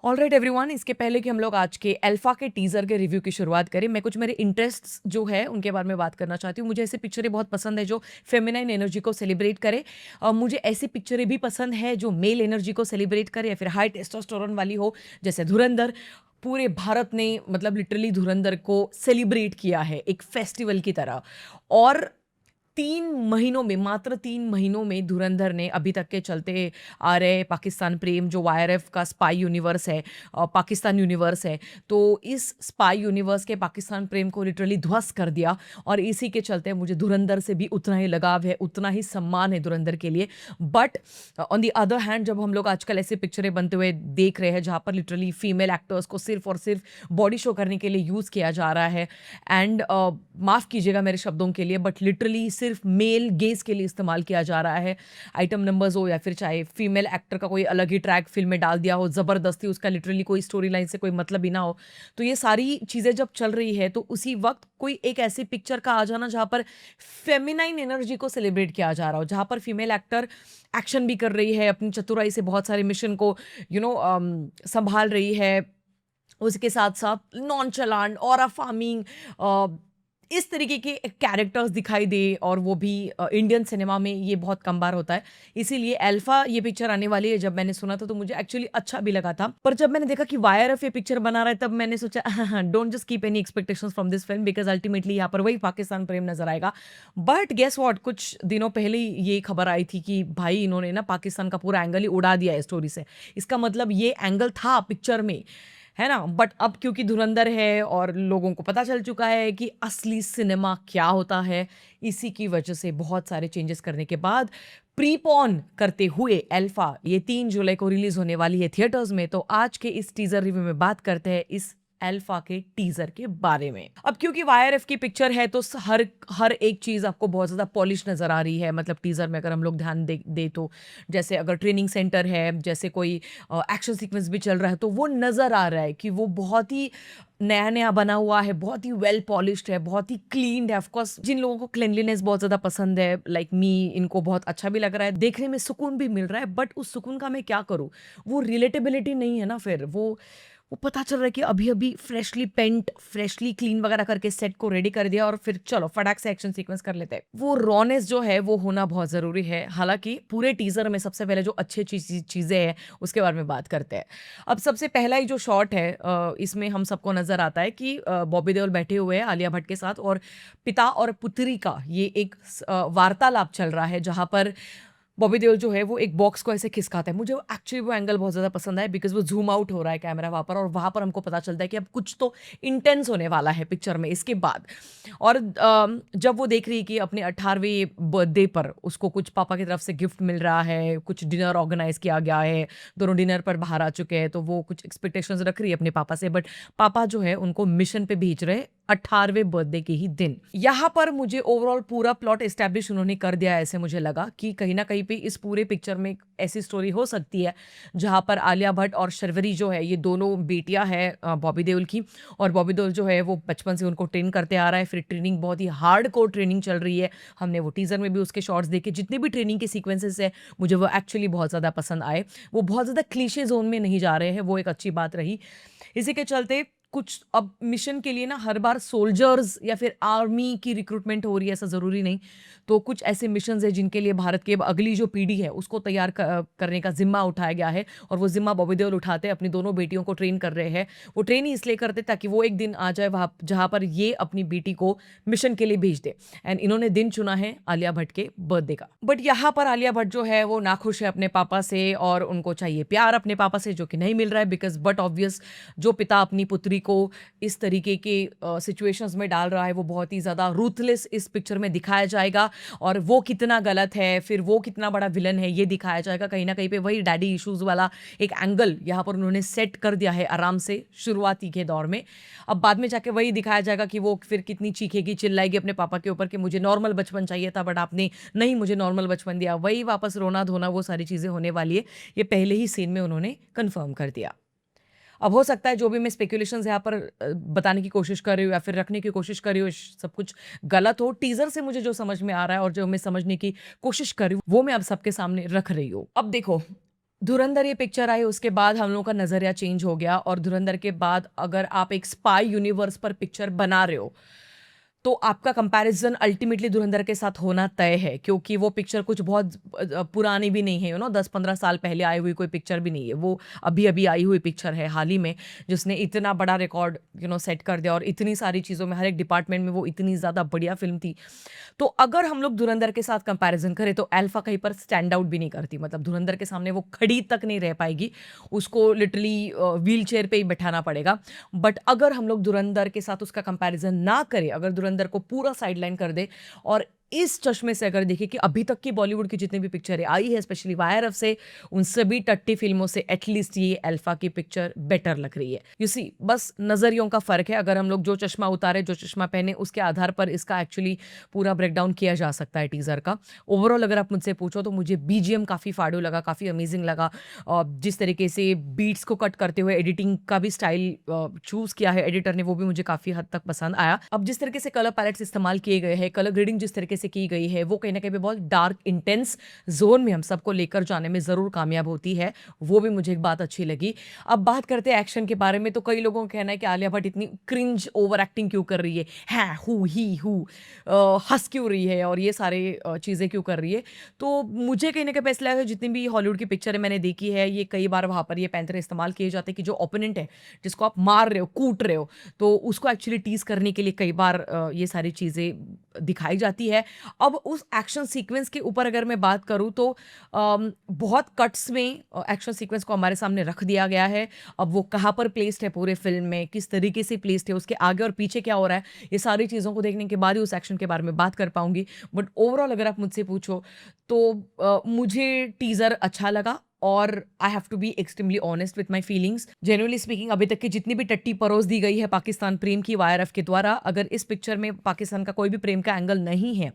Alright everyone, इसके पहले कि हम लोग आज के अल्फा के टीजर के रिव्यू की शुरुआत करें, मैं कुछ मेरे इंटरेस्ट्स जो है उनके बारे में बात करना चाहती हूँ। मुझे ऐसी पिक्चरें बहुत पसंद है जो फेमिनाइन एनर्जी को सेलिब्रेट करे, और मुझे ऐसी पिक्चरें भी पसंद है जो मेल एनर्जी को सेलिब्रेट करे या फिर हाई टेस्टोस्टेरोन वाली हो, जैसे धुरंधर। पूरे भारत ने मतलब लिटरली धुरंधर को सेलिब्रेट किया है एक फेस्टिवल की तरह। और 3 महीनों में, मात्र 3 महीनों में धुरंधर ने अभी तक के चलते आ रहे पाकिस्तान प्रेम जो वाईआरएफ का स्पाई यूनिवर्स है, पाकिस्तान यूनिवर्स है, तो इस स्पाई यूनिवर्स के पाकिस्तान प्रेम को लिटरली ध्वस्त कर दिया। और इसी के चलते मुझे धुरंधर से भी उतना ही लगाव है, उतना ही सम्मान है धुरंधर के लिए। But on the other hand, जब हम लोग आजकल ऐसी पिक्चरें बनते हुए देख रहे हैं जहाँ पर लिटरली फीमेल एक्टर्स को सिर्फ और सिर्फ बॉडी शो करने के लिए यूज़ किया जा रहा है, एंड माफ़ कीजिएगा मेरे शब्दों के लिए, बट लिटरली सिर्फ मेल गेज के लिए इस्तेमाल किया जा रहा है। आइटम नंबर्स हो या फिर चाहे फीमेल एक्टर का कोई अलग ही ट्रैक फिल्म में डाल दिया हो ज़बरदस्ती, उसका लिटरली कोई स्टोरी लाइन से कोई मतलब ही ना हो। तो ये सारी चीज़ें जब चल रही है तो उसी वक्त कोई एक ऐसी पिक्चर का आ जाना जहाँ पर फेमिनाइन एनर्जी को सेलिब्रेट किया जा रहा हो, जहाँ पर फीमेल एक्टर एक्शन भी कर रही है, अपनी चतुराई से बहुत सारे मिशन को संभाल रही है, उसके साथ साथ नॉनचलांट और अफार्मिंग इस तरीके के कैरेक्टर्स दिखाई दे, और वो भी इंडियन सिनेमा में ये बहुत कम बार होता है। इसीलिए अल्फा ये पिक्चर आने वाली है, जब मैंने सुना था तो मुझे एक्चुअली अच्छा भी लगा था। पर जब मैंने देखा कि वाईआरएफ ये पिक्चर बना रहा है, तब मैंने सोचा don't just keep any expectations from this film, because ultimately यहाँ पर वही पाकिस्तान प्रेम नजर आएगा। बट गेस व्हाट, कुछ दिनों पहले ही ये खबर आई थी कि भाई इन्होंने ना पाकिस्तान का पूरा एंगल ही उड़ा दिया है स्टोरी से। इसका मतलब ये एंगल था पिक्चर में, है ना। बट अब क्योंकि धुरंधर है और लोगों को पता चल चुका है कि असली सिनेमा क्या होता है, इसी की वजह से बहुत सारे चेंजेस करने के बाद प्रीपॉन करते हुए अल्फा ये 3 जुलाई को रिलीज होने वाली है थिएटर्स में। तो आज के इस टीजर रिव्यू में बात करते हैं इस अल्फा के टीजर के बारे में। अब क्योंकि वाईआरएफ की पिक्चर है तो हर हर एक चीज आपको बहुत ज्यादा पॉलिश नजर आ रही है। मतलब टीजर में अगर हम लोग ध्यान दे तो जैसे अगर ट्रेनिंग सेंटर है, जैसे कोई एक्शन सीक्वेंस भी चल रहा है, तो वो नजर आ रहा है कि वो बहुत ही नया नया बना हुआ है, बहुत ही वेल पॉलिश्ड है, बहुत ही क्लीन है। ऑफकोर्स जिन लोगों को क्लिनलीनेस बहुत ज्यादा पसंद है, लाइक मी, इनको बहुत अच्छा भी लग रहा है, देखने में सुकून भी मिल रहा है। बट उस सुकून का मैं क्या करूं, वो रिलेटेबिलिटी नहीं है ना। फिर वो पता चल रहा है कि अभी अभी फ्रेशली पेंट, फ्रेशली क्लीन वगैरह करके सेट को रेडी कर दिया और फिर चलो फटाक से एक्शन सीक्वेंस कर लेते हैं। वो रॉनेस जो है वो होना बहुत जरूरी है। हालांकि पूरे टीजर में सबसे पहले जो अच्छी चीजें हैं उसके बारे में बात करते हैं। अब सबसे पहला ही जो शॉट है, इसमें हम सबको नजर आता है कि बॉबी देओल बैठे हुए हैं आलिया भट्ट के साथ, और पिता और पुत्री का ये एक वार्तालाप चल रहा है, जहां पर बॉबी देओल जो है वो एक बॉक्स को ऐसे खिसकाता है। मुझे एक्चुअली वो एंगल बहुत ज़्यादा पसंद है, बिकॉज वो जूम आउट हो रहा है कैमरा वहाँ पर, और वहाँ पर हमको पता चलता है कि अब कुछ तो इंटेंस होने वाला है पिक्चर में इसके बाद। और जब वो देख रही है कि अपने 18वें बर्थडे पर उसको कुछ पापा की तरफ से गिफ्ट मिल रहा है, कुछ डिनर ऑर्गेनाइज किया गया है, दोनों डिनर पर बाहर आ चुके हैं, तो वो कुछ एक्सपेक्टेशंस रख रही है अपने पापा से। बट पापा जो है उनको मिशन पे भेज रहे 18वें बर्थडे के ही दिन। यहाँ पर मुझे ओवरऑल पूरा प्लॉट एस्टैब्लिश उन्होंने कर दिया है। ऐसे मुझे लगा कि कहीं ना कहीं पे इस पूरे पिक्चर में एक ऐसी स्टोरी हो सकती है जहां पर आलिया भट्ट और शर्वरी जो है, ये दोनों बेटियां हैं बॉबी देओल की, और बॉबी देओल जो है वो बचपन से उनको ट्रेन करते आ रहा है। फिर ट्रेनिंग बहुत ही हार्ड कोर ट्रेनिंग चल रही है। हमने वो टीजर में भी उसके शॉट्स देखे, जितने भी ट्रेनिंग के सीक्वेंसेस है मुझे वो एक्चुअली बहुत ज़्यादा पसंद आए। वो बहुत ज़्यादा क्लीशे जोन में नहीं जा रहे हैं, वो एक अच्छी बात रही। इसी के चलते कुछ अब मिशन के लिए ना हर बार सोल्जर्स या फिर आर्मी की रिक्रूटमेंट हो रही है, ऐसा ज़रूरी नहीं। तो कुछ ऐसे मिशंस है जिनके लिए भारत की अगली जो पीढ़ी है उसको तैयार करने का जिम्मा उठाया गया है, और वो जिम्मा बॉबी देओल उठाते हैं, अपनी दोनों बेटियों को ट्रेन कर रहे हैं। वो ट्रेन ही इसलिए करते ताकि वो एक दिन आ जाए वहाँ जहाँ पर ये अपनी बेटी को मिशन के लिए भेज दे। एंड इन्होंने दिन चुना है आलिया भट्ट के बर्थडे का। बट यहाँ पर आलिया भट्ट जो है वो नाखुश है अपने पापा से, और उनको चाहिए प्यार अपने पापा से, जो कि नहीं मिल रहा है। बिकॉज बट ऑब्वियस, जो पिता अपनी पुत्री को इस तरीके के सिचुएशंस में डाल रहा है वो बहुत ही ज़्यादा रूथलेस इस पिक्चर में दिखाया जाएगा, और वो कितना गलत है, फिर वो कितना बड़ा विलन है, ये दिखाया जाएगा। कहीं ना कहीं पे वही डैडी इश्यूज वाला एक एंगल यहाँ पर उन्होंने सेट कर दिया है आराम से शुरुआती के दौर में। अब बाद में जाके वही दिखाया जाएगा कि वो फिर कितनी चीखेगी, चिल्लाएगी अपने पापा के ऊपर कि मुझे नॉर्मल बचपन चाहिए था बट आपने नहीं मुझे नॉर्मल बचपन दिया। वही वापस रोना धोना, वो सारी चीज़ें होने वाली है। ये पहले ही सीन में उन्होंने कन्फर्म कर दिया। अब हो सकता है जो भी मैं स्पेकुलेशंस यहाँ पर बताने की कोशिश कर रही हूँ या फिर रखने की कोशिश कर रही हूँ, सब कुछ गलत हो। टीजर से मुझे जो समझ में आ रहा है और जो मैं समझने की कोशिश कर रही हूँ वो मैं अब सबके सामने रख रही हूँ। अब देखो, धुरंधर ये पिक्चर आई उसके बाद हम लोगों का नज़रिया चेंज हो गया और धुरंधर के बाद अगर आप एक स्पाई यूनिवर्स पर पिक्चर बना रहे हो तो आपका कंपैरिजन अल्टीमेटली धुरंधर के साथ होना तय है क्योंकि वो पिक्चर कुछ बहुत पुरानी भी नहीं है 10-15 साल पहले आई हुई कोई पिक्चर भी नहीं है वो अभी अभी आई हुई पिक्चर है हाल ही में जिसने इतना बड़ा रिकॉर्ड सेट कर दिया और इतनी सारी चीज़ों में हर एक डिपार्टमेंट में वो इतनी ज़्यादा बढ़िया फिल्म थी। तो अगर हम लोग धुरंधर के साथ कंपैरिजन करें तो अल्फा कहीं पर स्टैंड आउट भी नहीं करती मतलब धुरंधर के सामने वो खड़ी तक नहीं रह पाएगी। उसको लिटरली व्हील चेयर पे ही बैठाना पड़ेगा। बट अगर हम लोग धुरंधर के साथ उसका कंपैरिजन ना करें अगर धुरंधर को पूरा साइडलाइन कर दे और इस चश्मे से अगर देखें कि अभी तक की बॉलीवुड की जितनी भी पिक्चरें आई है स्पेशली वाईआरएफ से उन सभी टट्टी फिल्मों से एटलीस्ट ये अल्फा की पिक्चर बेटर लग रही है। यू सी बस नजरियों का फर्क है। अगर हम लोग जो चश्मा उतारे जो चश्मा पहने उसके आधार पर इसका एक्चुअली पूरा ब्रेकडाउन किया जा सकता है टीजर का। ओवरऑल अगर आप मुझसे पूछो तो मुझे बीजीएम काफी फाड़ू लगा काफी अमेजिंग लगा। जिस तरीके से बीट्स को कट करते हुए एडिटिंग का भी स्टाइल चूज किया है एडिटर ने वो भी मुझे काफी हद तक पसंद आया। अब जिस तरीके से कलर पैलेट्स इस्तेमाल किए गए हैं कलर ग्रेडिंग जिस तरीके से की गई है वो कहीं ना कहीं बहुत डार्क इंटेंस जोन में हम सबको लेकर जाने में जरूर कामयाब होती है। वो भी मुझे एक बात अच्छी लगी। अब बात करते हैं एक्शन के बारे में तो कई लोगों का कहना है कि आलिया भट्ट इतनी क्रिंज ओवर एक्टिंग क्यों कर रही है हु ही हु हंस क्यों रही है और ये सारे चीजें क्यों कर रही है। तो मुझे कहीं ना कहीं ऐसा लगा जितनी भी हॉलीवुड की पिक्चरें मैंने देखी है ये कई बार वहां पर ये पैंतरे इस्तेमाल किए जाते हैं कि जो ओपोनेंट है जिसको आप मार रहे हो कूट रहे हो तो उसको एक्चुअली टीज करने के लिए कई बार ये सारी चीजें दिखाई जाती है। अब उस एक्शन सीक्वेंस के ऊपर अगर मैं बात करूं तो बहुत कट्स में एक्शन सीक्वेंस को हमारे सामने रख दिया गया है। अब वो कहाँ पर प्लेस्ड है पूरे फिल्म में किस तरीके से प्लेस्ड है उसके आगे और पीछे क्या हो रहा है ये सारी चीज़ों को देखने के बाद ही उस एक्शन के बारे में बात कर पाऊंगी। बट ओवरऑल अगर आप मुझसे पूछो तो मुझे टीजर अच्छा लगा और I have to be extremely honest with my feelings. Genuinely speaking अभी तक की जितनी भी टट्टी परोस दी गई है पाकिस्तान प्रेम की वाईआरएफ के द्वारा अगर इस पिक्चर में पाकिस्तान का कोई भी प्रेम का एंगल नहीं है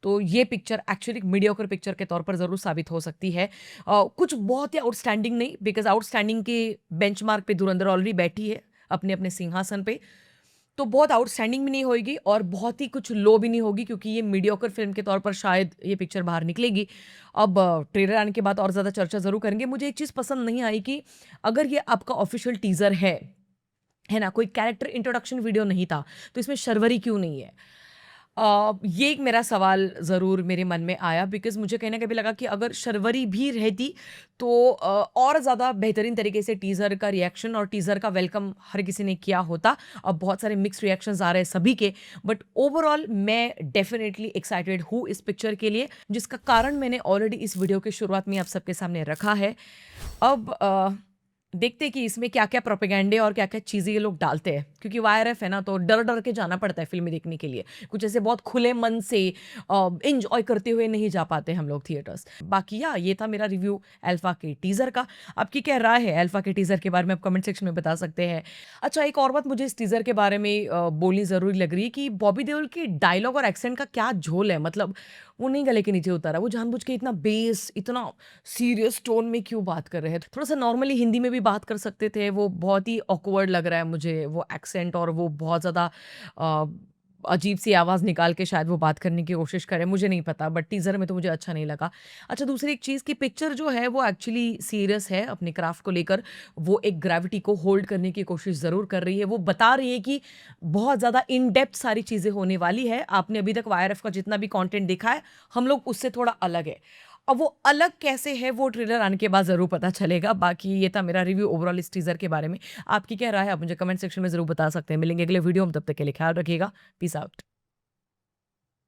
तो ये पिक्चर एक्चुअली मीडियोकर पिक्चर के तौर पर जरूर साबित हो सकती है। कुछ बहुत ही आउटस्टैंडिंग नहीं बिकॉज आउटस्टैंडिंग के बेंचमार्क पे धुरंधर ऑलरेडी बैठी है अपने अपने सिंहासन पे। तो बहुत आउटस्टैंडिंग भी नहीं होएगी और बहुत ही कुछ लो भी नहीं होगी क्योंकि ये मीडियोकर फिल्म के तौर पर शायद ये पिक्चर बाहर निकलेगी। अब ट्रेलर आने के बाद और ज़्यादा चर्चा ज़रूर करेंगे। मुझे एक चीज़ पसंद नहीं आई कि अगर ये आपका ऑफिशियल टीज़र है ना कोई कैरेक्टर इंट्रोडक्शन वीडियो नहीं था तो इसमें शर्वरी क्यों नहीं है। ये एक मेरा सवाल ज़रूर मेरे मन में आया बिकॉज़ मुझे कहीं न कहीं लगा कि अगर शर्वरी भी रहती तो और ज़्यादा बेहतरीन तरीके से टीज़र का रिएक्शन और टीज़र का वेलकम हर किसी ने किया होता। अब बहुत सारे मिक्स्ड रिएक्शंस आ रहे हैं सभी के बट ओवरऑल मैं डेफ़िनेटली एक्साइटेड हूँ इस पिक्चर के लिए जिसका कारण मैंने ऑलरेडी इस वीडियो की शुरुआत में आप सबके सामने रखा है। अब देखते हैं कि इसमें क्या-क्या प्रोपेगेंडे और क्या-क्या चीज़ें ये लोग डालते हैं क्योंकि वाईआरएफ है ना तो डर-डर के जाना पड़ता है फ़िल्में देखने के लिए। कुछ ऐसे बहुत खुले मन से एन्जॉय करते हुए नहीं जा पाते हम लोग थिएटर्स। बाकी ये था मेरा रिव्यू अल्फा के टीज़र का। आपकी क्या राय है अल्फा के टीज़र के बारे में आप कमेंट सेक्शन में बता सकते हैं। अच्छा एक और बात मुझे इस टीज़र के बारे में बोलनी ज़रूरी लग रही है कि बॉबी देओल के डायलॉग और एक्सेंट का क्या झोल है मतलब वो नहीं गले के नीचे उतारा। वो जानबूझ के इतना बेस इतना सीरियस टोन में क्यों बात कर रहे हैं। थोड़ा-सा नॉर्मली हिंदी में भी बात कर सकते थे। वो बहुत ही ऑकवर्ड लग रहा है मुझे वो एक्सेंट और वो बहुत ज़्यादा अ, अजीब-सी आवाज़ निकाल के शायद वो बात करने की कोशिश करे, मुझे नहीं पता बट टीज़र में तो मुझे अच्छा नहीं लगा। अच्छा दूसरी एक चीज़ कि पिक्चर जो है वो एक्चुअली सीरियस है अपने क्राफ्ट को लेकर। वो एक ग्रेविटी को होल्ड करने की कोशिश ज़रूर कर रही है। वो बता रही है कि बहुत ज़्यादा इन डेप्थ सारी चीज़ें होने वाली है। आपने अभी तक वाईआरएफ का जितना भी कंटेंट देखा है, हम लोग उससे थोड़ा अलग है। अब वो अलग कैसे है वो ट्रेलर आने के बाद ज़रूर पता चलेगा। बाकी ये था मेरा रिव्यू ओवरऑल इस टीज़र के बारे में। आपकी क्या राय है आप मुझे कमेंट सेक्शन में ज़रूर बता सकते हैं। मिलेंगे अगले वीडियो में तब तक के लिए ख्याल रखिएगा। Peace out.